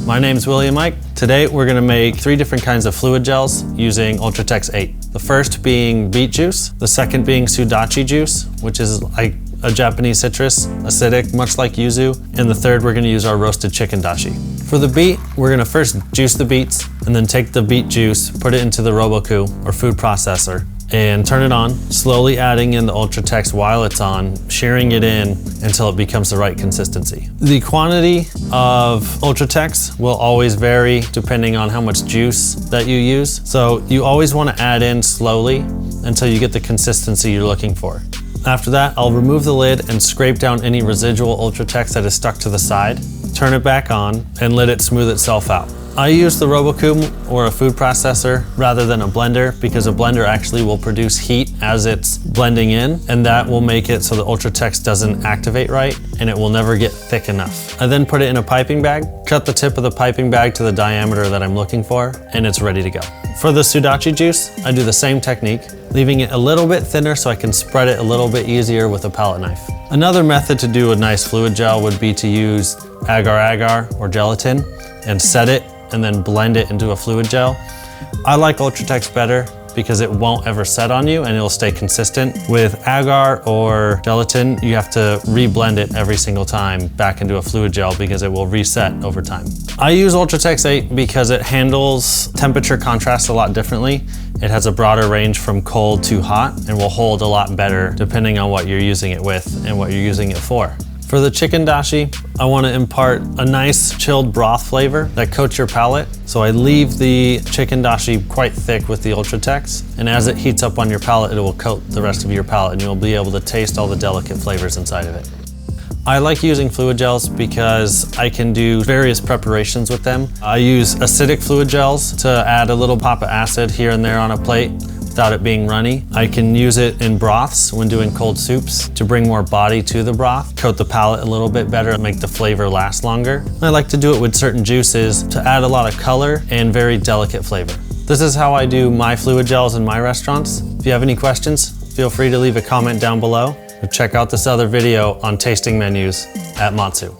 My name's William Eick. Today we're gonna make 3 different kinds of fluid gels using Ultra-tex 8. The first being beet juice, the second being sudachi juice, which is like a Japanese citrus, acidic, much like yuzu, and the third we're gonna use our roasted chicken dashi. For the beet, we're gonna first juice the beets and then take the beet juice, put it into the Roku or food processor, and turn it on, slowly adding in the Ultra-tex while it's on, shearing it in until it becomes the right consistency. The quantity of Ultra-tex will always vary depending on how much juice that you use. So you always want to add in slowly until you get the consistency you're looking for. After that, I'll remove the lid and scrape down any residual Ultra-tex that is stuck to the side, turn it back on, and let it smooth itself out. I use the Roku or a food processor rather than a blender because a blender actually will produce heat as it's blending in, and that will make it so the Ultra-tex doesn't activate right and it will never get thick enough. I then put it in a piping bag, cut the tip of the piping bag to the diameter that I'm looking for, and it's ready to go. For the sudachi juice, I do the same technique, leaving it a little bit thinner so I can spread it a little bit easier with a palette knife. Another method to do a nice fluid gel would be to use Agar Agar or gelatin and set it and then blend it into a fluid gel. I like Ultra-tex better because it won't ever set on you and it'll stay consistent. With Agar or gelatin, you have to re-blend it every single time back into a fluid gel because it will reset over time. I use Ultra-tex 8 because it handles temperature contrast a lot differently. It has a broader range from cold to hot and will hold a lot better depending on what you're using it with and what you're using it for. For the chicken dashi, I want to impart a nice chilled broth flavor that coats your palate. So I leave the chicken dashi quite thick with the Ultra-tex, and as it heats up on your palate, it will coat the rest of your palate and you'll be able to taste all the delicate flavors inside of it. I like using fluid gels because I can do various preparations with them. I use acidic fluid gels to add a little pop of acid here and there on a plate without it being runny. I can use it in broths when doing cold soups to bring more body to the broth, coat the palate a little bit better and make the flavor last longer. I like to do it with certain juices to add a lot of color and very delicate flavor. This is how I do my fluid gels in my restaurants. If you have any questions, feel free to leave a comment down below or check out this other video on tasting menus at Matsu.